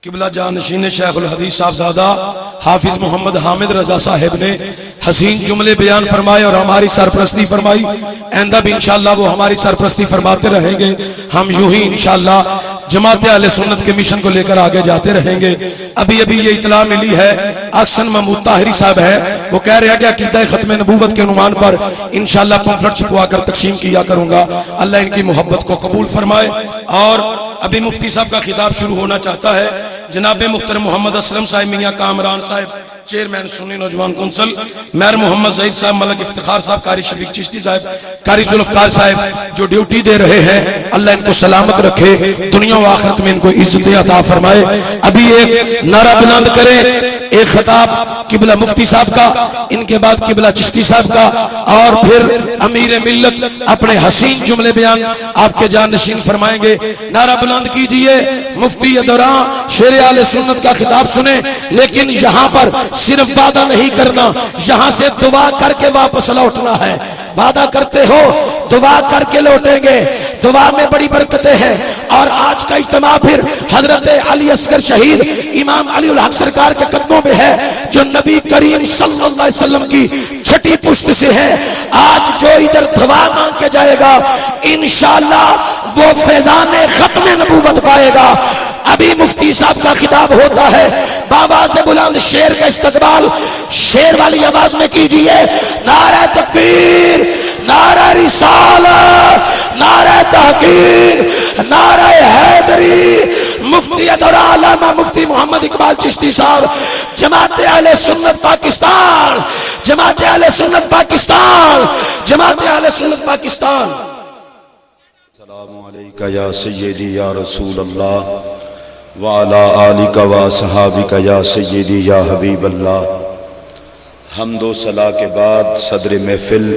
قبلہ جانشین شیخ الحدیث صاحبزادہ حافظ محمد حامد رضا صاحب نے حسین جملے بیان فرمائے اور ہماری سرپرستی فرمائی. آئندہ بھی انشاءاللہ وہ ہماری سرپرستی فرماتے رہیں گے. ہم یوں ہی انشاءاللہ جماعت اہل سنت کے مشن کو لے کر آگے جاتے رہیں گے. ابھی یہ اطلاع ملی ہے، اکسن محمود طاہری صاحب ہے، وہ کہہ رہے ہیں کہ عقیدہ ختم نبوت کے عنوان پر انشاءاللہ پمفلٹ چھپوا کر تقسیم کیا کروں گا. اللہ ان کی محبت کو قبول فرمائے. اور ابھی مفتی صاحب کا خطاب شروع ہونا چاہتا ہے. جناب محترم محمد اسلم صاحب، میاں کامران صاحب چیئرمین سنی نوجوان کونسل، مہر محمد زہید صاحب، ملک افتخار صاحب، قاری شفیق چشتی صاحب، قاری ذوالفقار صاحب جو ڈیوٹی دے رہے ہیں، اللہ ان کو سلامت رکھے، دنیا و آخرت میں ان کو عزت عطا فرمائے. ابھی ایک نعرہ بلند کریں، ایک خطاب قبلہ مفتی صاحب کا، ان کے بعد قبلہ چشتی صاحب کا، اور پھر امیر ملت اپنے حسین جملے بیان آپ کے جانشین فرمائیں گے. نعرہ بلند کیجئے. مفتی دوران شیر اہل سنت کا خطاب سنیں، لیکن یہاں پر صرف وعدہ نہیں کرنا، یہاں سے دعا کر کے واپس لوٹنا ہے. وعدہ کرتے ہو، دعا کر کے لوٹیں گے. دعا میں بڑی برکتیں ہیں. اور آج کا اجتماع پھر حضرت علی اصغر شہید امام علی الحق سرکار کے قدموں میں ہے، جو نبی کریم صلی اللہ علیہ وسلم کی چھٹی پشت سے ہے. آج جو ادھر دعا مانگ کے جائے گا انشاءاللہ وہ فیضان ختم نبوت پائے گا. ابھی مفتی صاحب کا خطاب ہوتا ہے، بآواز بلند شیر کا استقبال شیر والی آواز میں کیجئے. نعرہ تکبیر، نعرہ رسالت، نعرہ تحقیق، نعرہ حیدری. مفتی دورہ علامہ مفتی محمد اقبال چشتی صاحب، جماعت اہل سنت پاکستان، جماعت اہل سنت پاکستان، جماعت اہل سنت پاکستان. السلام علیکہ یا سیدی یا رسول اللہ وعلا آلک و صحابک یا سیدی یا حبیب اللہ. حمد و ثنا کے بعد صدر محفل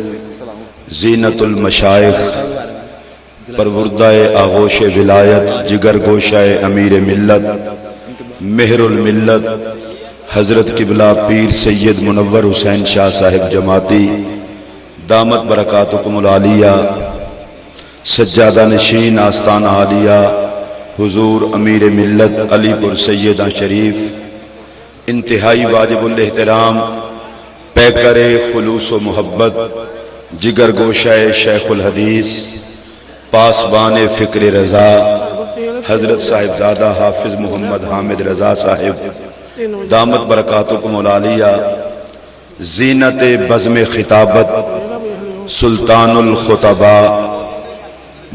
زینت المشائخ، پروردہ آغوش ولایت، جگر گوشہ امیر ملت، مہر الملت، حضرت قبلہ پیر سید منور حسین شاہ صاحب جماعتی دامت برکاتکم العالیہ، سجادہ نشین آستانہ عالیہ حضور امیر ملت علی پور سیدہ شریف، انتہائی واجب الاحترام پیکر خلوص و محبت، جگر گوشہ شیخ الحدیث، پاسبان فکر رضا، حضرت صاحبزادہ حافظ محمد حامد رضا صاحب دامت برکاتکم العالیہ، زینت بزم خطابت، سلطان الخطباء،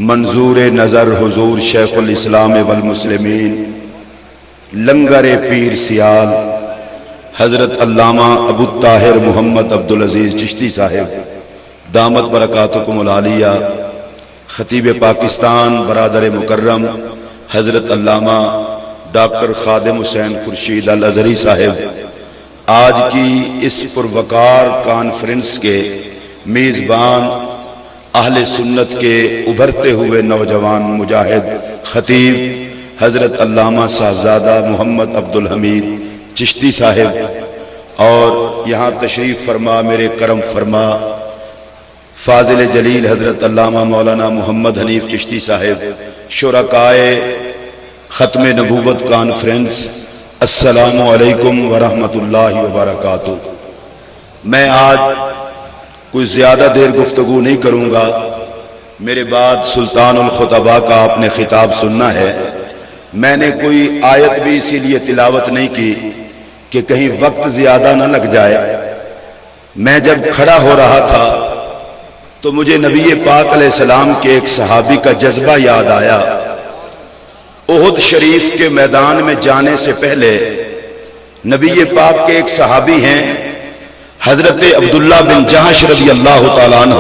منظور نظر حضور شیخ الاسلام والمسلمین، لنگر پیر سیال، حضرت علامہ ابو الطاہر محمد عبدالعزیز چشتی صاحب دامت برکاتکم العالیہ، خطیب پاکستان برادر مکرم حضرت علامہ ڈاکٹر خادم حسین خورشید الازہری صاحب، آج کی اس پروقار کانفرنس کے میزبان، اہل سنت کے ابھرتے ہوئے نوجوان مجاہد خطیب حضرت علامہ صاحبزادہ محمد عبدالحمید چشتی صاحب، اور یہاں تشریف فرما میرے کرم فرما فاضل جلیل حضرت علامہ مولانا محمد حنیف چشتی صاحب، شرکائے ختم نبوت کانفرنس، السلام علیکم ورحمۃ اللہ وبرکاتہ. میں آج کوئی زیادہ دیر گفتگو نہیں کروں گا. میرے بعد سلطان الخطباء کا آپ نے خطاب سننا ہے. میں نے کوئی آیت بھی اسی لیے تلاوت نہیں کی کہ کہیں وقت زیادہ نہ لگ جائے. میں جب کھڑا ہو رہا تھا تو مجھے نبی پاک علیہ السلام کے ایک صحابی کا جذبہ یاد آیا. احد شریف کے میدان میں جانے سے پہلے نبی پاک کے ایک صحابی ہیں حضرت عبداللہ بن جہش رضی اللہ تعالیٰ عنہ.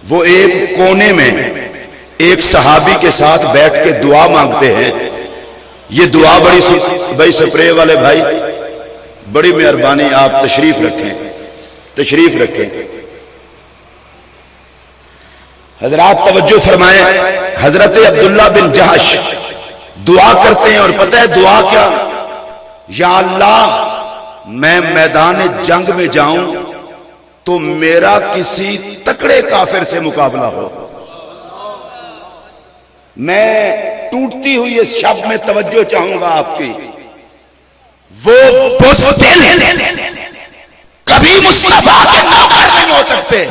وہ ایک کونے میں ایک صحابی کے ساتھ بیٹھ کے دعا مانگتے ہیں. یہ دعا بڑی سپرے والے بھائی بڑی مہربانی، آپ تشریف رکھیں، تشریف رکھیں. حضرات توجہ فرمائیں. حضرت عبداللہ بن جہش دعا کرتے ہیں، اور پتہ ہے دعا کیا؟ یا اللہ، میں میدان جنگ میں جاؤں تو میرا کسی تکڑے کافر سے مقابلہ ہو. میں ٹوٹتی ہوئی اس شب میں توجہ چاہوں گا آپ کی. وہ بزدل کبھی مصطفیٰ کے نوکر نہیں ہو سکتے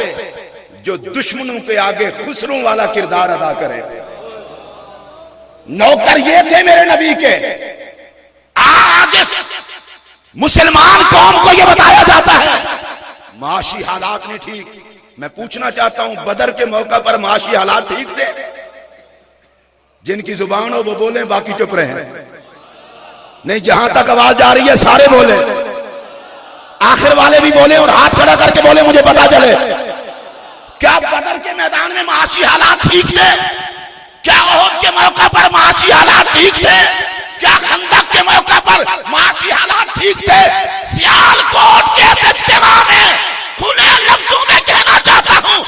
جو دشمنوں کے آگے خسروں والا کردار ادا کرے. نوکر یہ تھے میرے نبی کے. آج اس مسلمان قوم کو یہ بتایا جاتا ہے معاشی حالات نہیں ٹھیک. میں پوچھنا چاہتا ہوں بدر کے موقع پر معاشی حالات ٹھیک تھے؟ جن کی زبان ہو وہ بولیں، باقی چپ رہے. نہیں، جہاں تک آواز جا رہی ہے سارے بولے، آخر والے بھی بولے اور ہاتھ کھڑا کر کے بولے مجھے پتا چلے. کیا بدر کے میدان میں معاشی حالات ٹھیک تھے؟ کیا احد کے موقع پر معاشی حالات ٹھیک تھے؟ کیا خندق کے موقع پر معاشی حالات ٹھیک تھے؟ سیالکوٹ کے اجتماع میں کھلے لفظوں میں کہنا چاہتا ہوں،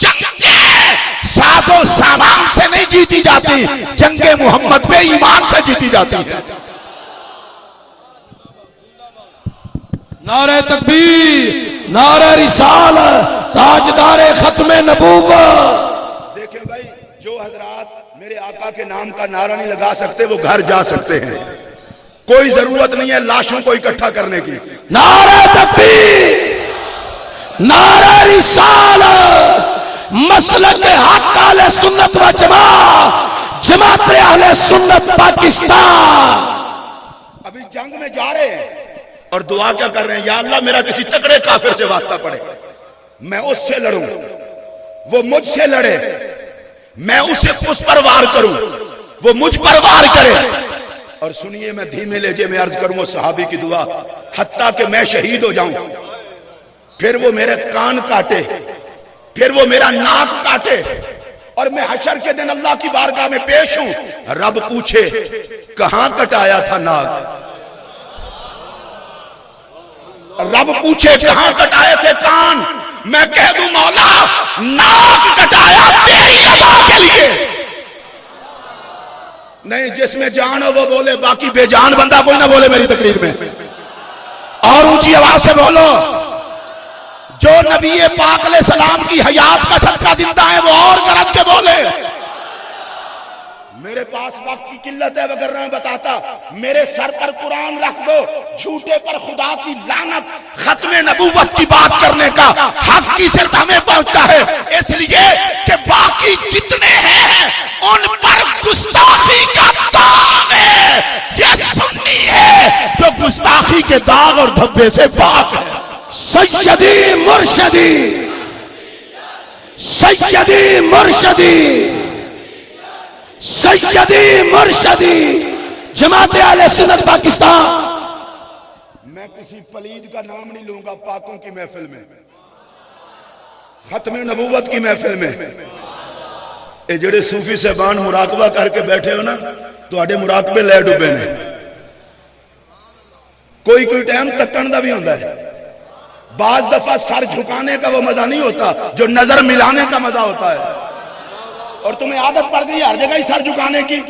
جنگیں ساز و سامان سے نہیں جیتی جاتی، جنگ محمد پہ ایمان سے جیتی جاتی ہے. نعرہ تکبیر، نعرہ رسالت، تاجدار ختم نبوت. دیکھیں بھائی، جو حضرات میرے آقا کے نام کا نعرہ نہیں لگا سکتے وہ گھر جا سکتے ہیں. کوئی ضرورت نہیں ہے لاشوں کو اکٹھا کرنے کی. نعرہ تکبیر، نعرہ رسالت، مسلک حق اہل سنت و جماعت، جماعت اہل سنت پاکستان. ابھی جنگ میں جا رہے ہیں اور دعا کیا کر رہے ہیں؟ یا اللہ میرا کسی تکڑے کافر سے واسطہ پڑے، میں اس سے لڑوں، وہ مجھ سے لڑے، میں اسے اس پر وار کروں، وہ مجھ پر وار کرے. اور سنیے، میں دھیمے لہجے میں عرض کروں وہ صحابی کی دعا، حتیٰ کہ میں شہید ہو جاؤں، پھر وہ میرے کان کاٹے، پھر وہ میرا ناک کاٹے، اور میں حشر کے دن اللہ کی بارگاہ میں پیش ہوں، رب پوچھے کہاں کٹایا تھا ناک؟ رب پوچھے کہاں کٹائے تھے کان؟ میں کہہ دوں مولا ناک کٹایا تیری رضا کے لیے. نہیں، جس میں جان ہو وہ بولے، باقی بے جان بندہ کوئی نہ بولے میری تقریر میں. اور اونچی آواز سے بولو. جو نبی پاک علیہ السلام کی حیات کا صدقہ زندہ ہے وہ اور گرج کے بولے. میرے پاس وقت کی قلت ہے وگرنہ میں بتاتا. میرے سر پر قرآن رکھ دو، جھوٹے پر خدا کی لعنت. ختم نبوت کی بات کرنے کا حق کی صرف ہمیں پہنچتا ہے، اس لیے کہ باقی جتنے ہیں ان پر گستاخی کا داغ ہے. یہ سنی ہے جو گستاخی کے داغ اور دھبے سے پاک ہے. سیدی مرشدی، سیدی مرشدی، سیدی مرشدی، جماعت اہل سنت پاکستان. میں کسی پلید کا نام نہیں لوں گا پاکوں کی محفل میں، ختم نبوت کی محفل میں. اے جڑے صوفی صاحبان مراقبہ کر کے بیٹھے ہو نا، تو آڑے مراقبے لے ڈوبے نے. کوئی ٹائم تکن دا بھی ہوندہ ہے. بعض دفعہ سر جھکانے کا وہ مزہ نہیں ہوتا جو نظر ملانے کا مزہ ہوتا ہے. اور تمہیں عادت پڑ گئی ہر جگہ ہی سر جھکانے کی.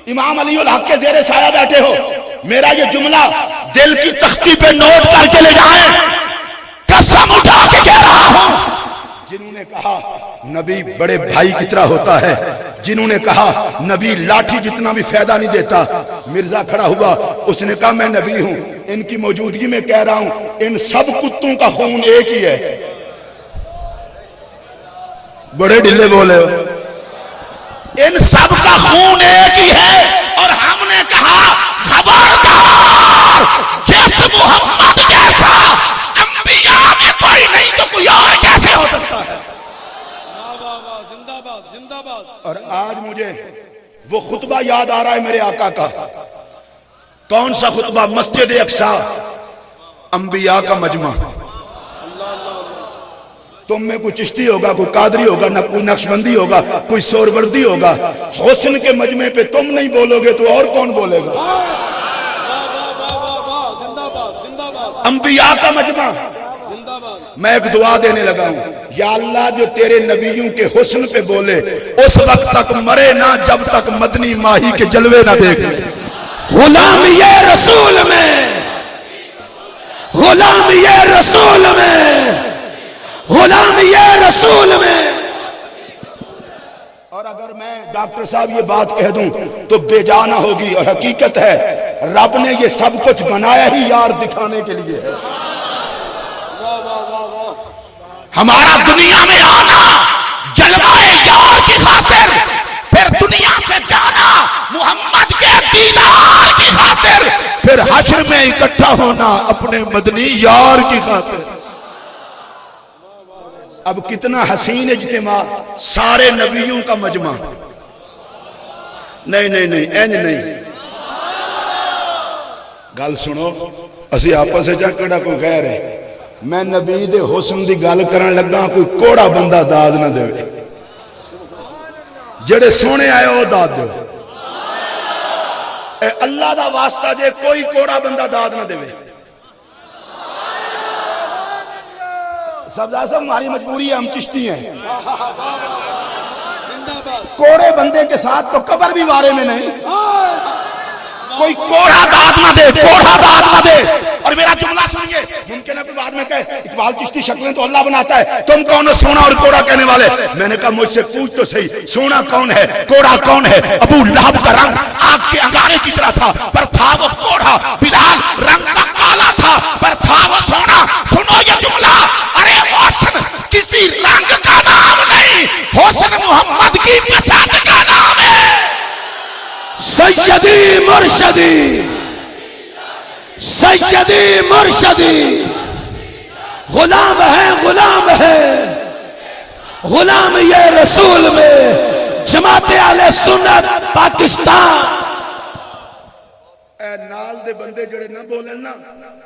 امام علی الحق کے زیر سایہ بیٹھے ہو، میرا یہ جملہ دل کی تختی پہ نوٹ کر کے لے جائیں، قسم اٹھا کے کہہ رہا ہوں. جنہوں نے کہا نبی بڑے بھائی کی طرح ہوتا ہے، جنہوں نے کہا نبی لاٹھی جتنا بھی فائدہ نہیں دیتا. مرزا کھڑا ہوا، اس نے کہا میں نبی ہوں، ان کی موجودگی میں کہہ رہا ہوں ان سب کتوں کا خون ایک ہی ہے. بڑے ڈھلے بولے ہو. ان سب کا خون ایک ہی ہے. اور ہم نے کہا خبردار، جس محمد جیسا انبیاء میں کوئی نہیں تو کوئی اور کیسے ہو سکتا ہے. زندہ باد، زندہ باد. اور آج مجھے وہ خطبہ یاد آ رہا ہے میرے آقا کا. کون سا خطبہ؟ مسجد اقصی، انبیاء کا مجمع. تم میں کوئی چشتی ہوگا، کوئی قادری ہوگا، نہ کوئی نقشبندی ہوگا، کوئی سوروردی ہوگا. حسن کے مجمع پہ تم نہیں بولو گے تو اور کون بولے گا؟ انبیاء کا مجمع. میں ایک دعا دینے لگا ہوں، یا اللہ جو تیرے نبیوں کے حسن پہ بولے اس وقت تک مرے نہ جب تک مدنی ماہی کے جلوے نہ دیکھ لے. غلام یہ رسول میں، غلام یہ رسول میں، غلام یہ رسول میں. اور اگر میں ڈاکٹر صاحب یہ بات کہہ دوں تو بے جانا ہوگی، اور حقیقت ہے رب نے یہ سب کچھ بنایا ہی یار دکھانے کے لیے ہے۔ ہمارا دنیا میں آنا جلوائے یار کی خاطر، پھر دنیا سے جانا محمد کے دیدار کی خاطر، پھر حشر میں اکٹھا ہونا اپنے مدنی یار کی خاطر۔ اب کتنا حسین اجتماع، سارے نبیوں کا مجمع۔ نہیں نہیں نہیں اینج نہیں، گل سنو، اسی آپس سے کیڑا کوئی غیر ہے۔ میں نبی دے حسن دی گل کرن لگا، کوئی کوڑا بندہ داد نہ دے، جڑے سونے آئے وہ داد دے۔ اے اللہ دا واسطہ جے کوئی کوڑا بندہ داد نہ دے۔ سبزہ صاحب ہماری مجبوری ہے، ہم چشتی ہیں، کوڑے بندے کے ساتھ تو قبر بھی وارے میں نہیں۔ کوئی کوڑا داد نہ دے، کوڑا داد نہ دے۔ اور میرا جملہ سنیے، ممکن ہے کوئی بعد میں کہے اقبال چشتی شکلیں تو اللہ بناتا ہے، تم کون ہو سونا اور کوڑا کہنے والے؟ میں نے کہا مجھ سے پوچھ تو صحیح، سونا کون ہے، کوڑا کون ہے؟ ابو لہب کا رنگ آگ کے انگارے کی طرح تھا پر تھا وہ کوڑا، بلال رنگ کا کالا تھا پر تھا وہ سونا۔ سنو یہ جملہ، ارے حسن کسی رنگ کا نام نہیں، حسن محمد کی پسند کا نام ہے۔ سیدی مرشدی، سیدی مرشدی، غلام ہے، غلام ہے، غلام یہ رسول میں، جماعت اہل سنت پاکستان۔ اے نال دے بندے جڑے نہ بولن نا،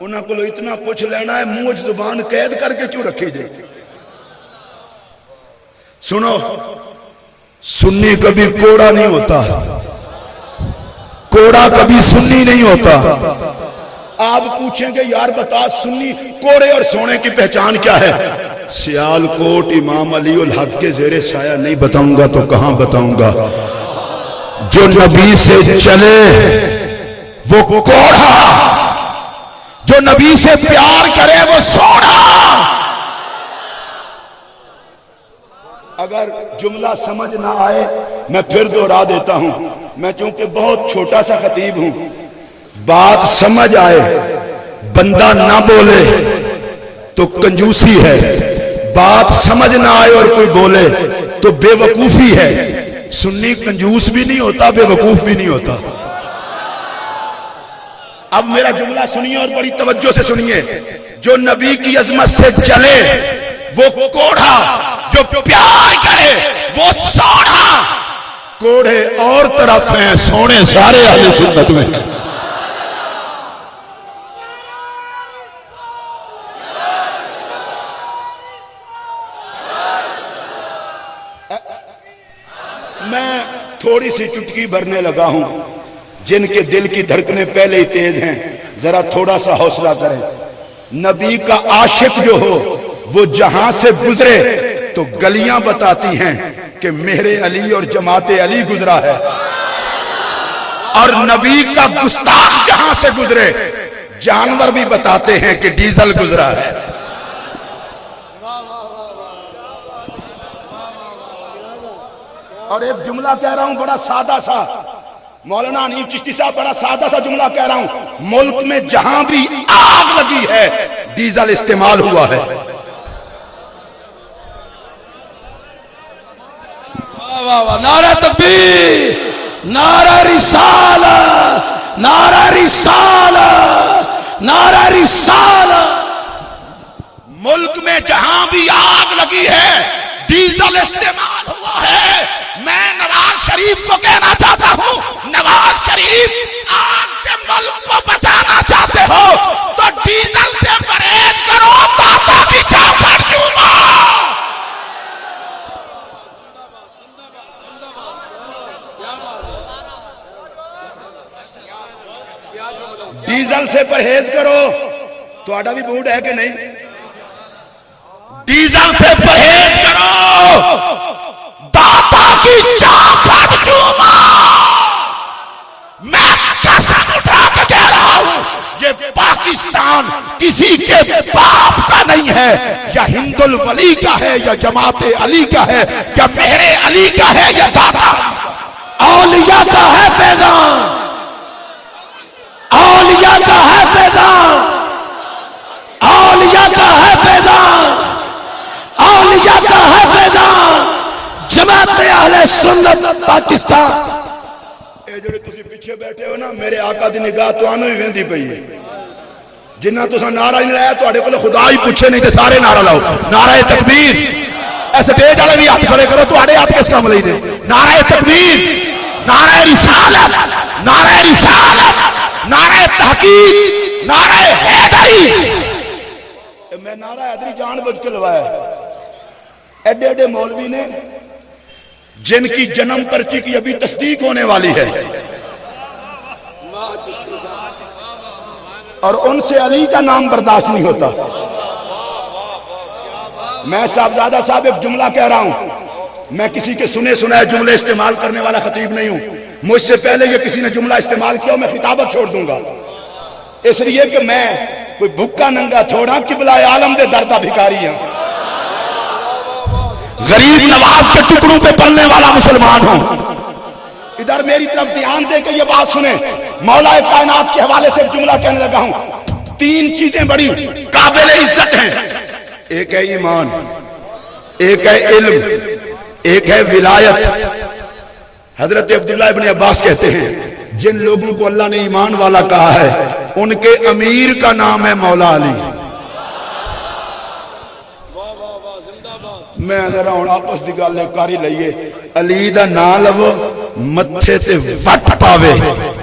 انہاں کو اتنا پوچھ لینا ہے، منہ زبان قید کر کے کیوں رکھی جائے؟ سنو، سنی کبھی کوڑا نہیں ہوتا، کوڑا کبھی سنی نہیں ہوتا۔ آپ پوچھیں گے یار بتا سنی کوڑے اور سونے کی پہچان کیا ہے؟ سیال کوٹ امام علی الحق کے زیر سایہ نہیں بتاؤں گا تو کہاں بتاؤں گا؟ جو نبی سے چلے وہ کوڑا، جو نبی سے پیار کرے وہ سونا۔ اگر جملہ سمجھ نہ آئے میں پھر دوہرا دیتا ہوں، میں چونکہ بہت چھوٹا سا خطیب ہوں، بات سمجھ آئے بندہ نہ بولے تو کنجوسی ہے، بات سمجھ نہ آئے اور کوئی بولے تو بے وقوفی ہے۔ سنی کنجوس بھی نہیں ہوتا، بے وقوف بھی نہیں ہوتا۔ اب میرا جملہ سنیے اور بڑی توجہ سے سنیے، جو نبی کی عظمت سے چلے وہ کوڑا، جو پیار کرے وہ سونا۔ کوڑے اور طرف ہیں، سونے سارے اہل سنت میں۔ میں تھوڑی سی چٹکی بھرنے لگا ہوں، جن کے دل کی دھڑکنیں پہلے ہی تیز ہیں ذرا تھوڑا سا حوصلہ کریں۔ نبی کا عاشق جو ہو وہ جہاں سے گزرے تو گلیاں بتاتی ہیں کہ میرے علی اور جماعت علی گزرا ہے، اور نبی کا گستاخ جہاں سے گزرے جانور بھی بتاتے ہیں کہ ڈیزل گزرا ہے۔ اور ایک جملہ کہہ رہا ہوں بڑا سادہ سا، مولانا حنیف چشتی صاحب بڑا سادہ سا جملہ کہہ رہا ہوں، ملک میں جہاں بھی آگ لگی ہے ڈیزل استعمال ہوا ہے۔ نعرہ تکبیر، نعرہ رسالت، نعرہ رسالت، نعرہ رسالت۔ ملک میں جہاں بھی آگ لگی ہے ڈیزل استعمال ہوا ہے۔ میں نواز شریف کو کہنا چاہتا ہوں، نواز شریف آگ سے ملک کو بچانا چاہتے ہو تو ڈیزل سے پرہیز کرو، داتا کی چاپڑ چومو۔ ڈیزل سے پرہیز کرو، تو آڈا بھی بوڑھ ہے کہ نہیں؟ ڈیزل سے پرہیز کرو، داتا کی چاپڑ چومو۔ میں قسم اٹھا کے کہہ رہا ہوں، یہ پاک پاکستان کسی کے باپ کا نہیں ہے، یا ہند الولی کا ہے، یا جماعت علی کا ہے، یا مہر علی کا ہے، یا دادا اولیاء کا ہے فیضان، اولیاء کا ہے فیضان، اولیاء کا ہے فیضان، اولیاء کا ہے فیضان، جماعت اہل سنت پاکستان۔ اے جڑے تسی پیچھے بیٹھے ہو نا، میرے آقا دی نگاہ تانوں ہی ویندی پئی ہے۔ جنہ تساں نعرہ نہیں لایا تواڈے کول خدا ہی پوچھے، نہیں تے سارے نعرہ لاؤ۔ نعرہ تکبیر، اے سٹیج والے بھی ہاتھ کھڑے کرو، تواڈے ہاتھ کس کام لئی دے؟ نعرہ تکبیر، نعرہ رسالت، نعرہ رسالت، نعرہ تحقیق، نعرہ حیدری۔ میں نعرہ حیدری جان بوجھ کے لوایا ہے۔ ایڈے ایڈے مولوی نے جن کی جنم پرچی کی ابھی تصدیق ہونے والی ہے، اور ان سے علی کا نام برداشت نہیں ہوتا۔ میں صاحبزادہ صاحب ایک جملہ کہہ رہا ہوں، میں کسی کے سنے سنائے جملے استعمال کرنے والا خطیب نہیں ہوں۔ مجھ سے پہلے یہ کسی نے جملہ استعمال کیا میں خطابت چھوڑ دوں گا، اس لیے کہ میں کوئی بھکا ننگا تھوڑا قبلہ عالم دے دردہ بھکاری ہوں، غریب نواز کے ٹکڑوں پہ پلنے والا مسلمان ہوں۔ ادھر میری طرف دھیان دے کے یہ بات سنیں، مولا کائنات کے حوالے سے ایک جملہ کہنے لگا ہوں۔ تین چیزیں بڑی قابل عزت ہیں، ایک ہے ایمان، ایک ہے علم، ایک ہے ولایت۔ حضرت عبداللہ ابن عباس کہتے ہیں جن لوگوں کو اللہ نے ایمان والا کہا ہے ان کے امیر کا نام ہے مولا علی۔ میں اگر ہوں آپس دی گل کاری لئیے، علی دا نام لو متھے تے وٹ پاوے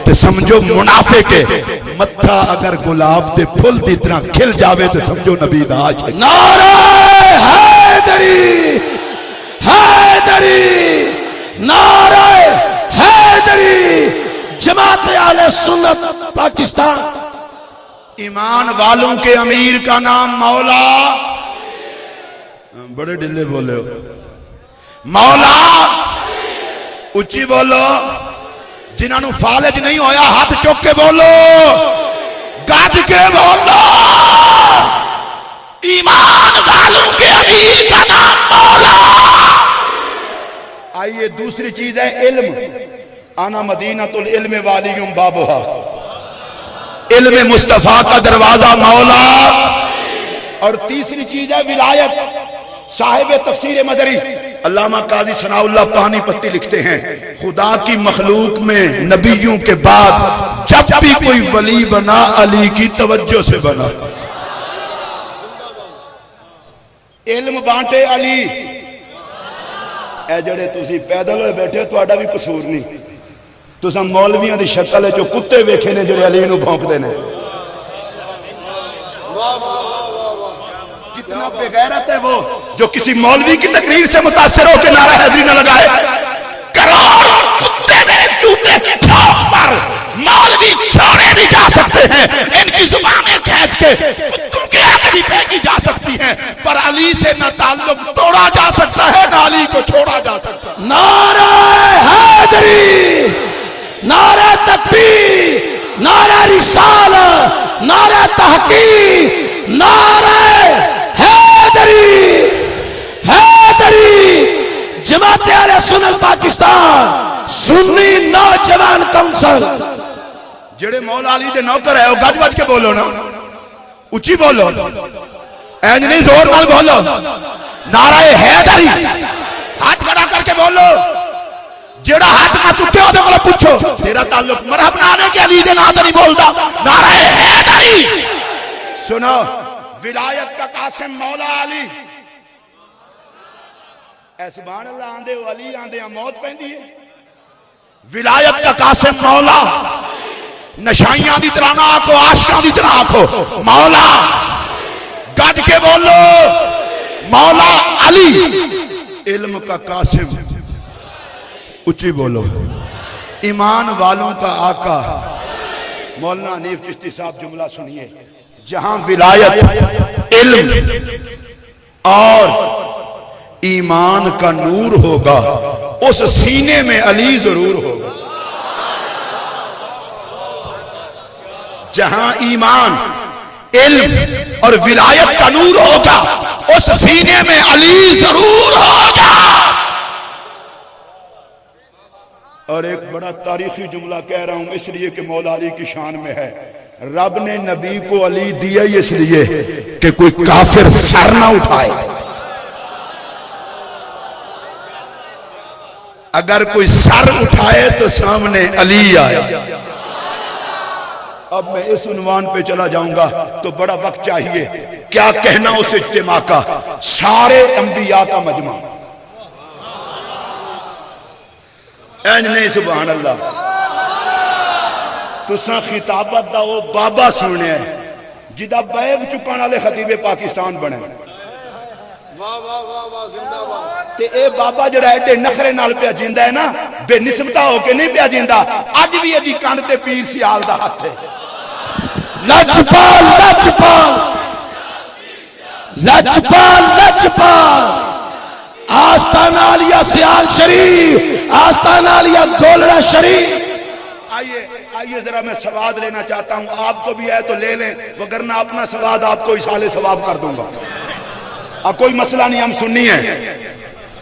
تے سمجھو منافق ہے، متھا اگر گلاب دے پھل دی طرح کھل جاوے تے سمجھو نبی دا عاشق ہے۔ نعرہ حیدری، حیدری، نعرہ حیدری، جماعت اہل سنت پاکستان۔ ایمان والوں کے امیر کا نام مولا، بڑے ڈلے بولے ہو، مولا اچھی بولو، جنہوں فالج نہیں ہویا ہاتھ چوک کے بولو، گاج کے بولو، ایمان والوں کے امیر کا نام مولا۔ آئیے دوسری چیز ہے علم، انا مدینۃ العلم والیہم بابھا، علم مصطفیٰ کا دروازہ مولا۔ اور تیسری چیز ہے ولایت، صاحب تفسیر مدری علامہ قاضی ثناء اللہ پانی پتی لکھتے ہیں خدا کی مخلوق میں نبیوں کے بعد جب بھی کوئی ولی بنا علی کی توجہ سے بنا۔ علم بانٹے علی، اے جڑے تسی پیدل ہوئے بیٹھے تہاڈا بھی قصور نہیں، تساں مولویاں دی شکل ہے جو کتے ویکھے نے جڑے علی نو بھونکدے نے۔ کتنا بے غیرت ہے وہ جو کسی مولوی کی تقریر سے متاثر ہو کے نعرہ حیدری نہ لگائے۔ کروڑوں کتے میرے جوتے کی ٹھوک پر مولوی چھوڑے بھی جا سکتے ہیں، ان کی زبانیں کھینچ کے کتوں کے آگے بھی پھینکی جا سکتی ہیں، پر علی سے نہ تعلق توڑا جا سکتا ہے نہ علی کو چھوڑا جا سکتا ہے۔ نعرہ حیدری، نعرہ تکبیر، نعرہ رسالت، نعرہ تحقیق، نعرہ حیدری، حیدری، جماعت اہل سنت پاکستان، سنی نوجوان کونسل۔ جڑے مولا علی دے نوکر ہے وہ گج گج کے بولو نا، اچھی بولو، اینج نہیں زور نال بولو، نعرہ حیدری ہاتھ کھڑا کر کے بولو۔ جڑا ہاتھ نہ چٹے ہو تو پوچھو تیرا تعلق مرحب نانے کے علی دے نام نہیں بولتا، نعرہ حیدری۔ سنو، ولایت کا قاسم مولا علی، سبحان اللہ آندے ہو علی آندے ہاں موت پہندی ہے۔ ولایت کا قاسم مولا، نشائیاں دی طرح نہ آکھو، عاشقاں دی طرح آکھو، مولا گج کے بولو، مولا علی۔ علم کا قاسم، اچھی بولو، ایمان والوں کا آقا۔ مولانا حنیف چشتی صاحب جملہ سنیے، جہاں ولایت، علم اور ایمان کا نور ہوگا اس سینے میں علی ضرور ہوگا۔ جہاں ایمان علم اور ولایت کا نور ہوگا اس سینے میں علی ضرور ہوگا. اور ایک بڑا تاریخی جملہ کہہ رہا ہوں اس لیے کہ مولا علی کی شان میں ہے. رب نے نبی کو علی دیا ہی اس لیے کہ کوئی کافر سر نہ اٹھائے. اگر کوئی سر اٹھائے تو سامنے علی آئے. اب میں اس عنوان پہ چلا جاؤں گا تو بڑا وقت چاہیے. کیا کہنا اس اجتماع کا؟ سارے انبیاء کا مجمع. اینج نہیں سبحان اللہ. تساں خطابت دا وہ بابا سننے ہیں جدا بیگ چکان والے خطیب پاکستان بنے. تے اے بابا جڑا ایڈے نخرے نال پیا جیندا ہے نا، بے نسبتا ہو کے نہیں پیا جیندا. اج بھی ایدی کنڈ تے پیر سیال دا ہاتھ ہے. لجپال لجپال لجپال لجپال آستانہ علیہ سیال شریف، آستانہ علیہ گولڑا شریف. آئیے ذرا میں سواد لینا چاہتا ہوں. آپ کو بھی ہے تو لے لیں، وگرنہ اپنا سواد آپ کو اصال ثواب کر دوں گا. اب کوئی مسئلہ نہیں، ہم سننی ہے.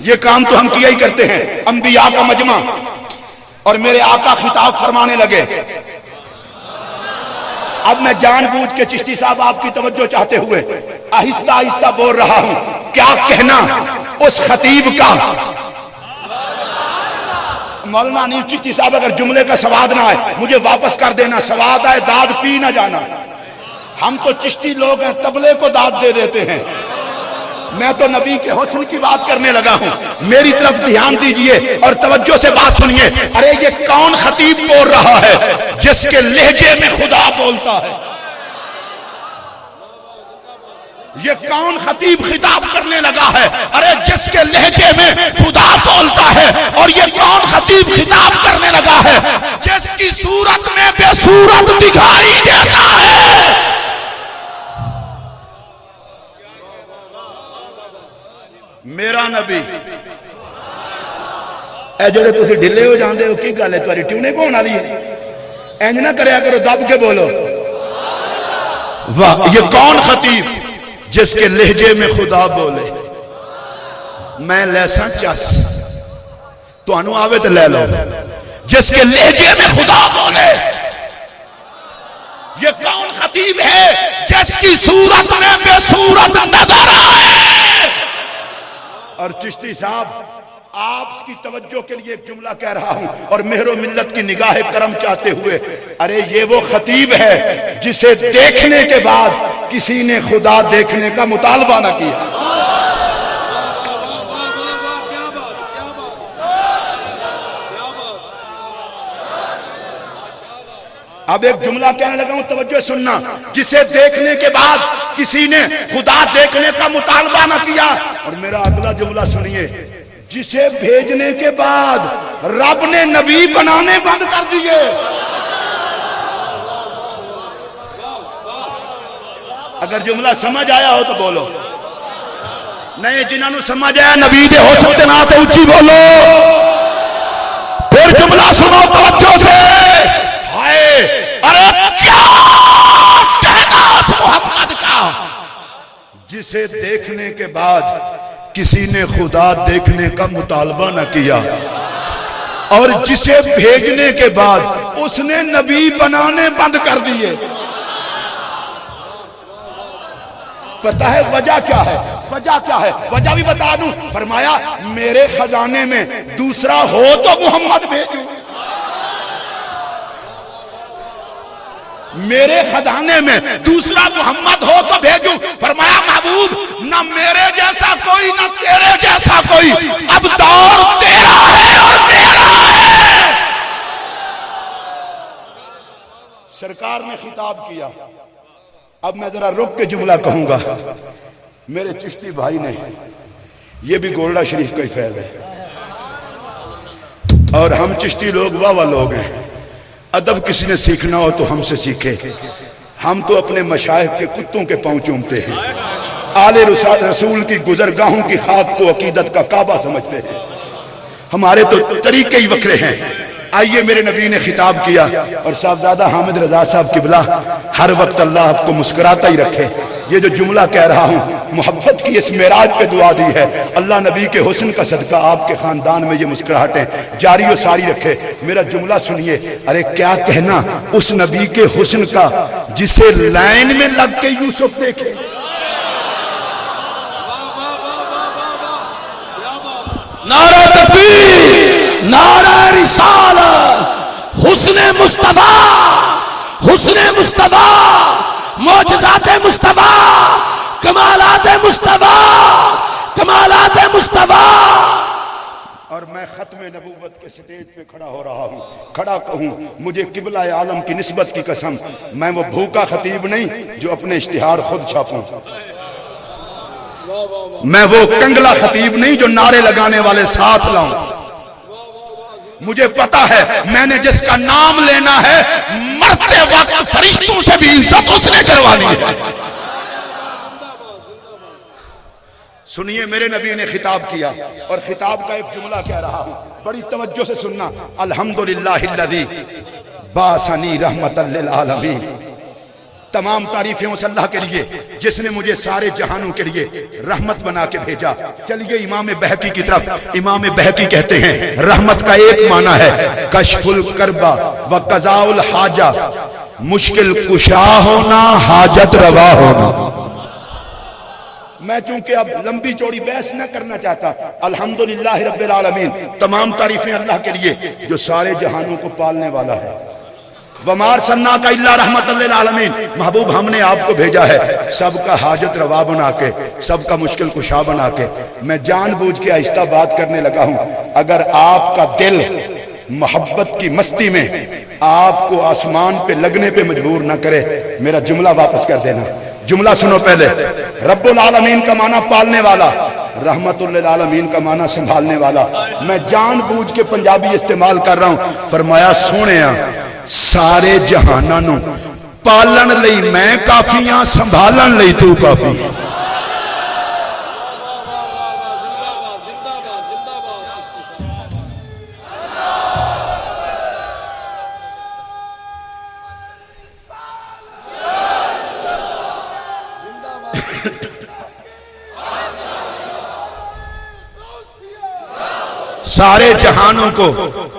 یہ کام تو ہم کیا ہی کرتے ہیں. انبیاء کا مجمع اور میرے آقا خطاب فرمانے لگے. اب میں جان بوجھ کے چشتی صاحب آپ کی توجہ چاہتے ہوئے آہستہ آہستہ بول رہا ہوں. کیا کہنا اس خطیب کا؟ مولانا نیو چشتی صاحب اگر جملے کا سواد نہ آئے مجھے واپس کر دینا. سواد آئے داد پی نہ جانا. ہم تو چشتی لوگ ہیں، تبلے کو داد دے دیتے ہیں. میں تو نبی کے حسن کی بات کرنے لگا ہوں. میری طرف دھیان دیجئے اور توجہ سے بات سنیے. ارے یہ کون خطیب بول رہا ہے جس کے لہجے میں خدا بولتا ہے؟ یہ کون خطیب خطاب کرنے لگا ہے؟ ارے جس کے لہجے میں خدا بولتا ہے. اور یہ کون خطیب خطاب کرنے لگا ہے جس کی صورت میں بے صورت دکھائی دیتا ہے. میرا نبی. اے جڑے تسی ڈھلے ہو جاندے ہو کی گل ہے؟ تمہاری ٹیونے کون والی ہے؟ انج نہ کریا کرو، دب کے بولو. واہ، یہ کون خطیب جس کے لہجے میں خدا بولے؟ میں لیسا چس تو انو آوے تو لے لو. جس کے لہجے میں خدا بولے. یہ کون خطیب ہے جس کی صورت میں بے صورت نظر آئے؟ اور چشتی صاحب آپ کی توجہ کے لیے ایک جملہ کہہ رہا ہوں اور مہر و ملت کی نگاہ کرم چاہتے ہوئے. ارے یہ وہ خطیب ہے جسے دیکھنے کے بعد کسی نے خدا دیکھنے کا مطالبہ نہ کیا. اب ایک جملہ کہنے لگا ہوں، توجہ سننا. جسے دیکھنے کے بعد کسی نے خدا دیکھنے کا مطالبہ نہ کیا. اور میرا اگلا جملہ سنیے. جسے بھیجنے کے بعد رب نے نبی بنانے بند کر دیے. اگر جملہ سمجھ آیا ہو تو بولو. نہیں جنہوں نے سمجھ آیا نبی دے ہو سکتے نہ تو اچھی بولو. پھر جملہ سنو توجہ سے. ارے کیا کہنا اس محمد کا جسے دیکھنے کے بعد کسی نے خدا دیکھنے کا مطالبہ نہ کیا اور جسے بھیجنے کے بعد اس نے نبی بنانے بند کر دیے. پتہ ہے وجہ کیا ہے؟ وجہ کیا ہے؟ وجہ بھی بتا دوں. فرمایا میرے خزانے میں دوسرا ہو تو محمد بھیجو. میرے خزانے میں دوسرا محمد ہو تو بھیجوں. فرمایا محبوب نہ میرے جیسا کوئی نہ تیرے جیسا کوئی. اب دور تیرا ہے اور میرا ہے. سرکار نے خطاب کیا. اب میں ذرا رک کے جملہ کہوں گا. میرے چشتی بھائی نے، یہ بھی گولڑا شریف کا ہی فیض ہے اور ہم چشتی لوگ واہ لوگ ہیں. ادب کسی نے سیکھنا ہو تو ہم سے سیکھے. ہم تو اپنے مشائخ کے کتوں کے پاؤں چومتے ہیں. آل رسول کی گزرگاہوں کی خاک کو عقیدت کا کعبہ سمجھتے ہیں. ہمارے تو طریقے ہی وکرے ہیں. آئیے میرے نبی نے خطاب کیا، اور صاحبزادہ حامد رضا صاحب قبلہ ہر وقت اللہ آپ کو مسکراتا ہی رکھے. یہ جو جملہ کہہ رہا ہوں محبت کی اس معراج پہ دعا دی ہے، اللہ نبی کے حسن کا صدقہ آپ کے خاندان میں یہ مسکراہٹیں جاری و ساری رکھے. میرا جملہ سنیے. ارے کیا کہنا اس نبی کے حسن کا جسے لائن میں لگ کے یوسف دیکھے. نعرہ تکبیر، نعرہ رسالت، حسن مصطفیٰ، حسن مصطفیٰ، معجزات مصطفیٰ، کمالات مصطفیٰ، کمالات مصطفیٰ. اور میں ختم نبوت کے سٹیج پہ کھڑا ہو رہا ہوں، کھڑا کہوں مجھے قبلہ عالم کی نسبت کی قسم، میں وہ بھوکا خطیب نہیں جو اپنے اشتہار خود چھاپوں، میں وہ کنگلا خطیب نہیں جو نعرے لگانے والے ساتھ لاؤں. مجھے پتا ہے میں نے جس کا نام لینا ہے مرتے وقت فرشتوں سے بھی عزت اس نے کروانی ہے. سنیے میرے نبی نے خطاب کیا، اور خطاب کا ایک جملہ کہہ رہا ہوں، بڑی توجہ سے سننا. الحمدللہ الذی باسنی رحمت للعالمین. تمام تعریفیں اس اللہ کے لیے جس نے مجھے سارے جہانوں کے لیے رحمت بنا کے بھیجا. چلیے امام بہقی کی طرف. امام بہقی کہتے ہیں رحمت کا ایک معنی ہے کشف الکربہ و قضاء الحاجہ، مشکل کشا ہونا، حاجت روا ہونا. میں چونکہ اب لمبی چوڑی بحث نہ کرنا چاہتا. الحمدللہ رب العالمین، تمام تعریفیں اللہ کے لیے جو سارے جہانوں کو پالنے والا ہے. وَمَا أَرْسَلْنَاكَ إِلَّا رَحْمَةً لِّلْعَالَمِينَ. محبوب ہم نے آپ کو بھیجا ہے سب کا حاجت روا بنا کے، سب کا مشکل کشا بنا کے. میں جان بوجھ کے آہستہ بات کرنے لگا ہوں. اگر آپ کا دل محبت کی مستی میں آپ کو آسمان پہ لگنے پہ مجبور نہ کرے میرا جملہ واپس کر دینا. جملہ سنو پہلے. رب العالمین کا معنی پالنے والا، رحمت للعالمین کا معنی سنبھالنے والا. میں جان بوجھ کے پنجابی استعمال کر رہا ہوں. فرمایا سونےیا سارے جہاناں نوں پالن لئی میں کافی ہاں، سنبھالن لئی تو کافی. سارے جہانوں کو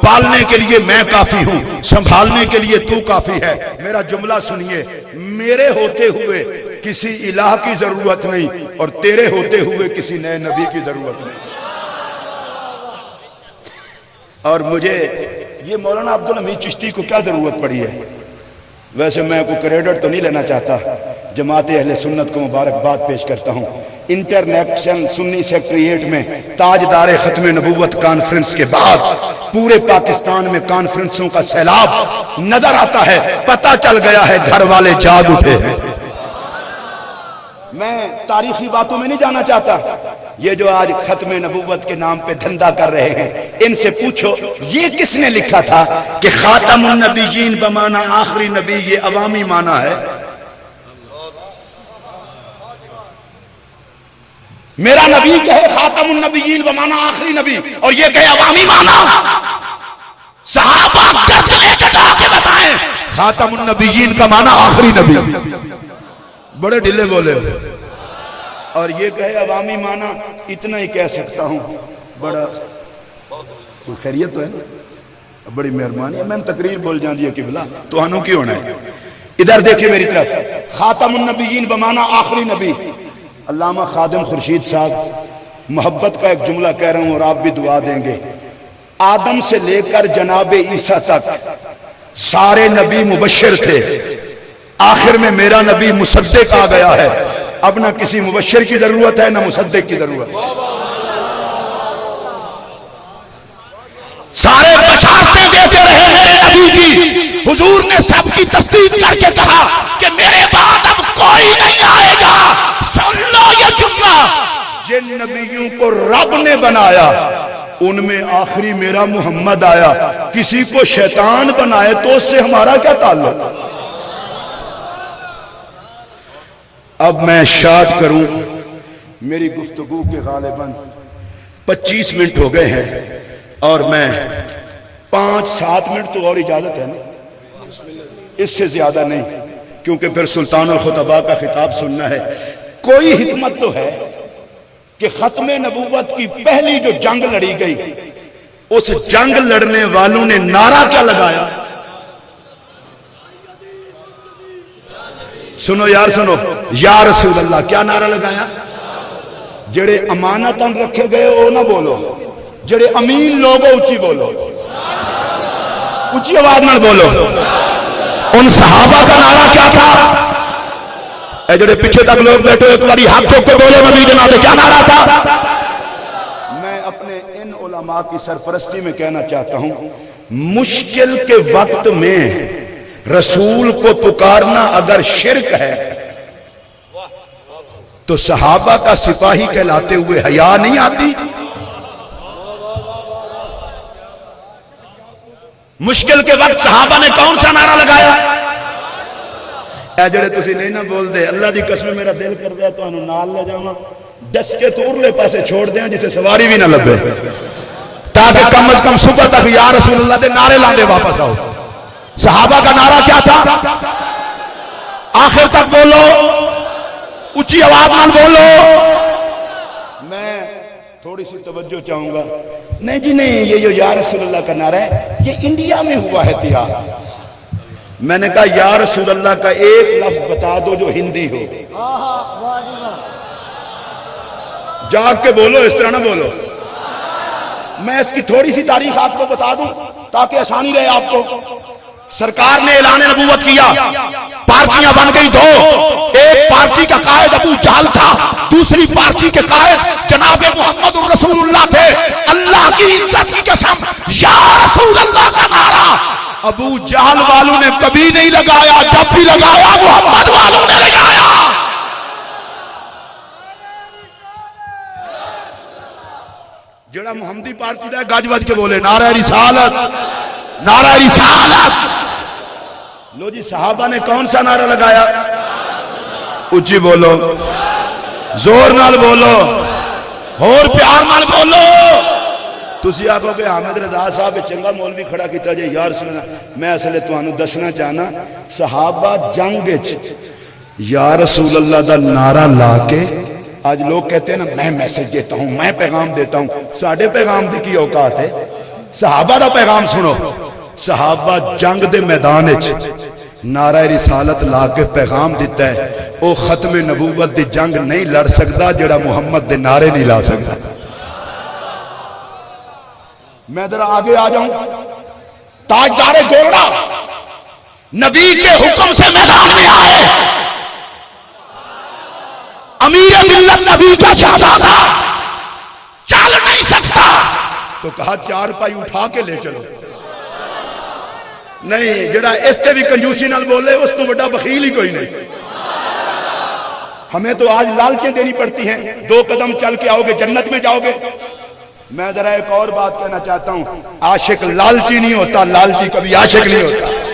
پالنے کے لیے میں کافی ہوں، سنبھالنے کے لیے تو کافی ہے. میرا جملہ سنیے. میرے ہوتے ہوئے کسی الہ کی ضرورت نہیں، اور تیرے ہوتے ہوئے کسی نئے نبی کی ضرورت نہیں. اور مجھے یہ مولانا عبدالحمید چشتی کو کیا ضرورت پڑی ہے؟ ویسے میں کوئی کریڈٹ تو نہیں لینا چاہتا، جماعت اہل سنت کو مبارکباد پیش کرتا ہوں. انٹرنیشنل سنی سیکریٹریٹ میں تاجدار ختم نبوت کانفرنس کے بعد پورے پاکستان میں کانفرنسوں کا سیلاب نظر آتا ہے. پتہ چل گیا ہے گھر والے جاگ اٹھے ہیں. میں تاریخی باتوں میں نہیں جانا چاہتا. یہ جو آج ختم نبوت کے نام پہ دھندا کر رہے ہیں ان سے پوچھو یہ کس نے لکھا تھا کہ خاتم النبیین بمانا آخری نبی، یہ عوامی معنی ہے. میرا نبی کہے خاتم النبیین بمانا آخری نبی، اور یہ کہے عوامی معنی. صحابہ گردنیں کٹا کے بتائیں خاتم النبیین کا معنی آخری نبی. بڑے ڈھلے بولے. اور یہ کہے عوامی معنی. اتنا ہی کہہ سکتا ہوں. بڑا خیریت تو ہے نا، بڑی مہربانی ہے. میں تقریر بول جان دیا قبلہ تو انہوں کی ہونا ہے. ادھر دیکھیں میری طرف. خاتم النبیین بمانا آخری نبی. علامہ خادم خورشید صاحب محبت کا ایک جملہ کہہ رہا ہوں اور آپ بھی دعا دیں گے. آدم سے لے کر جناب عیسیٰ تک سارے نبی مبشر تھے، آخر میں میرا نبی مصدق آ گیا ہے. اب نہ کسی مبشر کی ضرورت ہے نہ مصدق کی ضرورت. سارے بشارتیں دیتے رہے میرے نبی کی. حضور نے سب کی تصدیق کر کے کہا کہ میرے بعد اب کوئی نہیں آئے گا. سن لو یہ جملہ. جن نبیوں کو رب نے بنایا ان میں آخری میرا محمد آیا. کسی کو شیطان بنائے تو اس سے ہمارا کیا تعلق؟ اب میں شارٹ کروں. میری گفتگو کے غالباً 25 منٹ ہو گئے ہیں اور میں 5-7 منٹ تو اور اجازت ہے نا، اس سے زیادہ نہیں، کیونکہ پھر سلطان الخطباء کا خطاب سننا ہے۔ کوئی حکمت تو ہے کہ ختم نبوت کی پہلی جو جنگ لڑی گئی، اس جنگ لڑنے والوں نے نعرہ کیا لگایا؟ سنو یار سنو، یا رسول اللہ، کیا نعرہ لگایا؟ جڑے امانتاً رکھے گئے وہ نہ بولو، جڑے امین لوگ اونچی بولو، اونچی آواز نہ بولو۔ ان صحابہ کا نعرہ کیا تھا؟ اے جڑے پیچھے تک لوگ بیٹھے ایک باری ہاتھ ٹھوک کے بولو نبی جناب، کیا نعرہ تھا؟ میں اپنے ان علماء کی سرپرستی میں کہنا چاہتا ہوں، مشکل کے وقت میں رسول کو پکارنا اگر شرک ہے تو صحابہ کا سپاہی کہلاتے ہوئے حیا نہیں آتی؟ مشکل کے وقت صحابہ نے کون سا نعرہ لگایا؟ اے جڑے تسی نہیں نہ بول دے، اللہ دی قسم میرا دل کر دیا تو انہوں نال لے جاؤں ڈس کے تو ارلے پاسے چھوڑ دیں جسے سواری بھی نہ لبے، تاکہ کم از کم صبح تک یا رسول اللہ دے نعرے لاندے واپس آؤ۔ صحابہ کا نعرہ کیا تھا؟ آخر تک بولو، اونچی آواز میں بولو۔ میں تھوڑی سی توجہ چاہوں گا۔ نہیں جی نہیں، یہ جو یا رسول اللہ کا نعرہ ہے یہ انڈیا میں ہوا ہے تیار۔ میں نے کہا یا رسول اللہ کا ایک لفظ بتا دو جو ہندی ہو، جاگ کے بولو، اس طرح نہ بولو۔ میں اس کی تھوڑی سی تاریخ آپ کو بتا دوں تاکہ آسانی رہے آپ کو۔ سرکار نے اعلان نبوت کیا، پارٹیاں بن گئی دو، ایک پارٹی کا قائد ابو جہل تھا، دوسری پارٹی کے قائد جناب محمد رسول اللہ تھے۔ اللہ کی عزت کی قسم، یا رسول اللہ کا نعرہ ابو جہل والوں نے کبھی نہیں لگایا، جب بھی لگایا محمد والوں نے لگایا۔ جڑا محمدی پارٹی دا گج وج کے بولے نعرہ رسالت، نعرہ رسالت۔ لو جی صحابہ نے کون سا نعرہ لگایا؟ اونچی بولو، زور نال بولو، اور پیار نال بولو۔ تسی آگو کہ حامد رضا صاحب چنگا مولوی کھڑا کیتا جائے، یا رسول اللہ، میں اصلے تمہیں دسنا چاہنا صحابہ جنگ یا رسول اللہ دا نعرہ لا کے، آج لوگ کہتے ہیں نا میں میسج دیتا ہوں، میں پیغام دیتا ہوں، ساڑھے پیغام دی کی اوقات ہے؟ صحابہ دا پیغام سنو۔ صحابہ جنگ دے میدان نعرہ رسالت لا کے پیغام دیتا ہے، او ختم نبوت دی جنگ نہیں لڑ سکتا جڑا محمد دے نعرے نہیں لا سکتا۔ میں ذرا آگے آ جاؤں۔ تاجدار گولڑا نبی کے حکم سے میدان میں آئے، امیر ملت نبی کا شہزادہ چل نہیں سکتا تو کہا چار پائی اٹھا کے لے چلو۔ نہیں، جڑا اس کے بھی کنجوسی نال بولے اس تو بڑا بخیل ہی کوئی نہیں۔ ہمیں تو آج لالچیں دینی پڑتی ہیں، 2 قدم چل کے آؤ گے جنت میں جاؤ گے۔ میں ذرا ایک اور بات کہنا چاہتا ہوں، عاشق لالچی نہیں ہوتا، لالچی کبھی عاشق نہیں ہوتا۔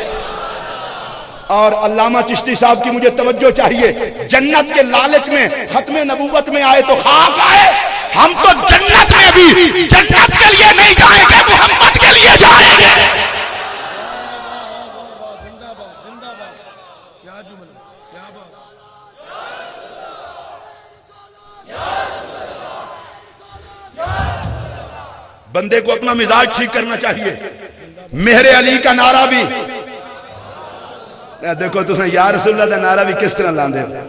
اور علامہ چشتی صاحب کی مجھے توجہ چاہیے، جنت کے لالچ میں ختم نبوت میں آئے تو خاک آئے، ہم تو جنت میں بھی جنت کے لیے نہیں جائیں گے، محمد کے لیے جائیں گے۔ بندے کو اپنا مزاج ٹھیک کرنا چاہیے۔ مہر علی کا نعرہ بھی دیکھو، تُس نے یا رسول اللہ کا نعرہ بھی کس طرح لاندے ہو۔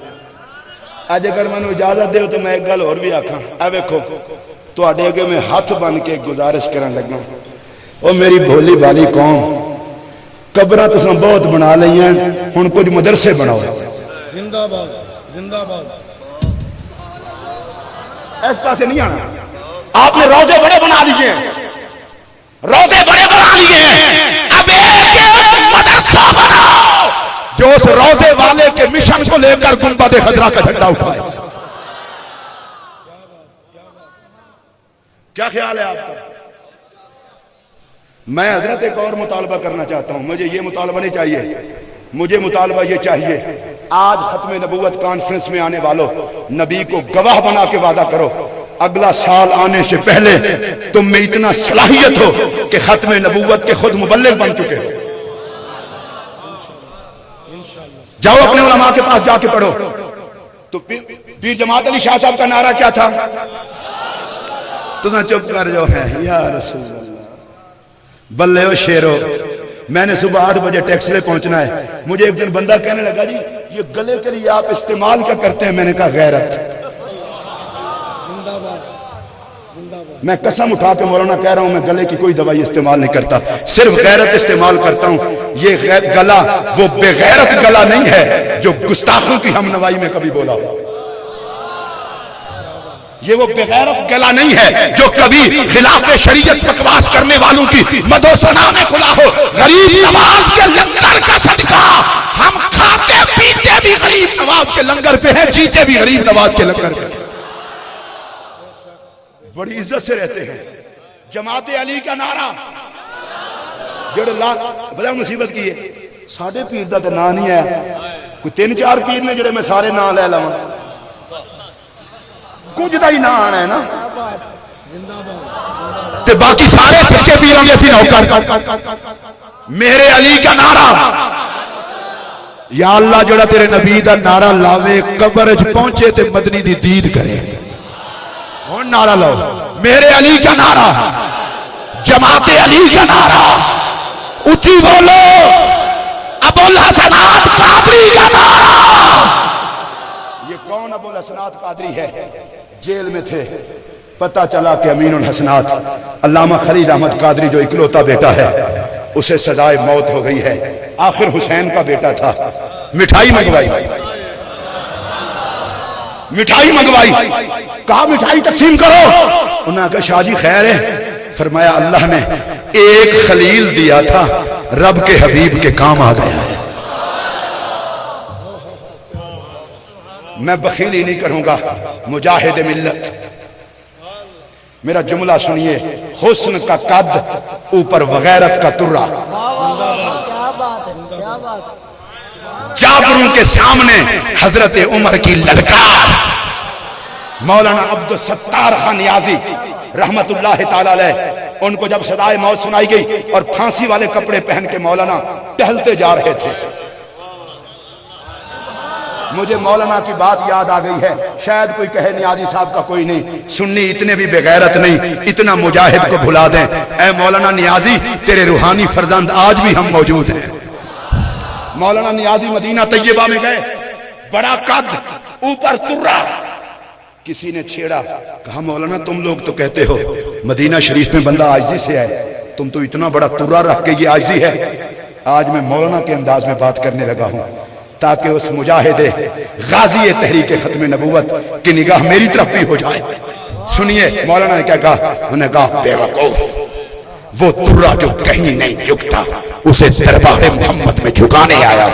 آج اگر میں نے اجازت دے تو میں ایک گل اور بھی آکھاں۔ اے دیکھو تو آڈے اگے میں ہاتھ بن کے گزارش کرن لگا، او میری بھولی بالی قوم، قبرہ تُس نے بہت بنا لئی ہیں، ہن کچھ مدرسے بناؤ۔ زندہ باد، زندہ باد۔ اس پاسے نہیں آنا۔ آپ نے روزے بڑے بنا لیے ہیں، روزے بڑے بنا لیے ہیں، اب ایک مدرسہ بناؤ جو اس روزے والے کے مشن کو لے کر گنبد خضرا کا جھنڈا اٹھائے۔ کیا خیال ہے آپ کا؟ میں حضرت ایک اور مطالبہ کرنا چاہتا ہوں۔ مجھے یہ مطالبہ نہیں چاہیے، مجھے مطالبہ یہ چاہیے، آج ختم نبوت کانفرنس میں آنے والوں نبی کو گواہ بنا کے وعدہ کرو اگلا سال آنے سے پہلے تم میں اتنا صلاحیت ہو کہ ختم نبوت کے خود مبلغ بن چکے ہو. جاؤ اپنے علماء کے پاس جا کے پڑھو. تو پیر جماعت علی شاہ صاحب کا نعرہ کیا تھا؟ تو چپ کر جو ہے یا رسول اللہ بلے ہو شیرو. میں نے صبح 8 بجے ٹیکسی لے پہنچنا ہے. مجھے ایک دن بندہ کہنے لگا جی یہ گلے کے لیے آپ استعمال کیا کرتے ہیں؟ میں نے کہا غیرت. میں قسم اٹھا کے مولانا کہہ رہا ہوں میں گلے کی کوئی دوائی استعمال نہیں کرتا, صرف غیرت استعمال کرتا ہوں. یہ گلا وہ بے غیرت گلا نہیں ہے جو گستاخوں کی ہم نوائی میں کبھی بولا ہو. یہ وہ بے غیرت گلا نہیں ہے جو کبھی خلاف شریعت بکواس کرنے والوں کی مد و ثنا میں کھلا ہو. غریب نواز کے لنگر کا صدقہ ہم کھاتے پیتے بھی غریب نواز کے لنگر پہ ہیں, جیتے بھی غریب نواز کے لنگر پہ. بڑی عزت سے رہتے ہیں. جماعت علی کا نعرہ جڑے بڑا مصیبت کی ہے ساڑھے پیر دا تو نام نہیں ہے. کوئی 3-4 پیر نے جڑے میں سارے نام لے لوں کچھ دا ہی نام آنا ہے نا, تے باقی سارے سچے پیروں جیسی نوکر. میرے علی کا نعرہ یا اللہ جڑا تیرے نبی دا نعرہ لاوے قبر وچ پہنچے تے مدنی دی دید کرے. اور نعرہ لاؤ میرے علی کا نعرہ, جماعت علی کا نعرہ اونچی بولو, ابوالحسنات قادری کا نعرہ. یہ کون ابوالحسنات قادری ہے؟ جیل میں تھے, پتہ چلا کہ امین الحسنات علامہ خلیل احمد قادری جو اکلوتا بیٹا ہے اسے سزائے موت ہو گئی ہے. آخر حسین کا بیٹا تھا. مٹھائی منگوائی, مٹھائی منگوائی, کہا مٹھائی تقسیم کرو. انہوں نے کہا شاہ جی خیر ہے. فرمایا اللہ نے ایک خلیل دیا تھا رب کے حبیب کے کام آ گیا ہے. میں بخیلی نہیں کروں گا, مجاہد ملت. میرا جملہ سنیے, حسن کا قد اوپر وغیرت کا ترا. جابروں کے سامنے حضرت عمر کی للکار. مولانا عبدالستار خان نیازی رحمت اللہ تعالی علیہ, ان کو جب سزائے موت سنائی گئی اور پھانسی والے کپڑے پہن کے مولانا ٹہلتے جا رہے تھے, مجھے مولانا کی بات یاد آ گئی ہے. شاید کوئی کہے نیازی صاحب کا کوئی نہیں, سنی اتنے بھی بے غیرت نہیں, اتنا مجاہد کو بھلا دیں. اے مولانا نیازی تیرے روحانی فرزند آج بھی ہم موجود ہیں. مولانا نیازی مدینہ طیبہ میں گئے, بڑا قد اوپر ترا. کسی نے چھیڑا, کہا مولانا تم لوگ تو کہتے ہو مدینہ شریف میں بندہ عاجزی سے ہے, تم تو اتنا بڑا ترا رکھ کے یہ عاجزی ہے. آج میں مولانا کے انداز میں بات کرنے لگا ہوں تاکہ اس مجاہد غازی تحریک ختم نبوت کی نگاہ میری طرف بھی ہو جائے. سنیے مولانا نے کیا کہا. انہوں نے کہا بے وقوف, وہ ترا جو کہیں نہیں جھکتا اسے دربار محمد میں جھکانے آیا.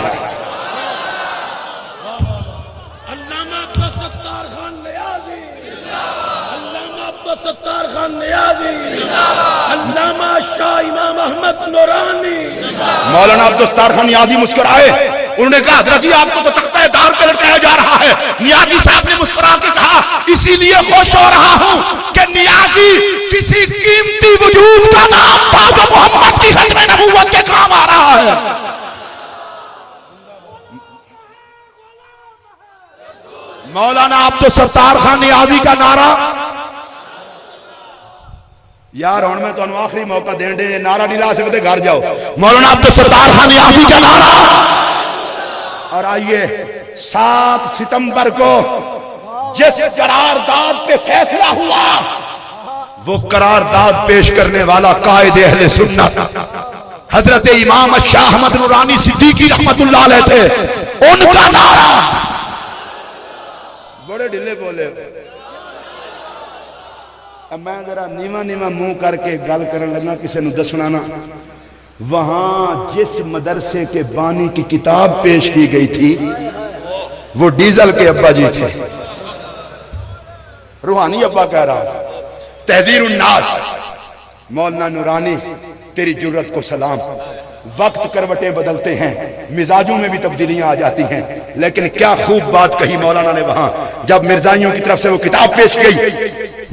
علامہ عبدالستار خان نیازی, علامہ عبدالستار خان نیازی, علامہ شاہ امام احمد نورانی. مولانا عبدالستار خان نیازی مسکرائے. انہوں نے کہا حضرت جی آپ کو تو تختہ دار پہ لٹکایا جا رہا ہے. نیازی صاحب نے مسکرا کے کہا اسی لیے خوش ہو رہا ہوں کہ نیازی کسی قیمتی وجود کا نام تھا جو محمد کی ختم نبوت کے کام آ رہا ہے. مولانا عبدالستار خان نیازی کا نعرہ. یار ہوں میں تمہیں آخری موقع دین دے, نعرہ نہیں لا سکتے گھر جاؤ. مولانا عبدالستار خان نیازی کا نعرہ. اور آئیے 7 ستمبر کو جس قرارداد پہ فیصلہ ہوا وہ قرارداد پیش کرنے والا قائد اہل سنت حضرت امام شاہ احمد نورانی صدیقی رحمت اللہ علیہ تھے. ان کا نعرہ. بڑے ڈھلے بولے. اب میں ذرا نیواں نیواں منہ کر کے گل کرن لگا کسی نے دسنا نا, وہاں جس مدرسے کے بانی کی کتاب پیش کی گئی تھی وہ ڈیزل کے ابا جی تھے. روحانی ابا کہہ رہا ہوں. تحذیر الناس. مولانا نورانی تیری جرت کو سلام. وقت کروٹیں بدلتے ہیں, مزاجوں میں بھی تبدیلیاں آ جاتی ہیں, لیکن کیا خوب بات کہی مولانا نے وہاں جب مرزائیوں کی طرف سے وہ کتاب پیش گئی.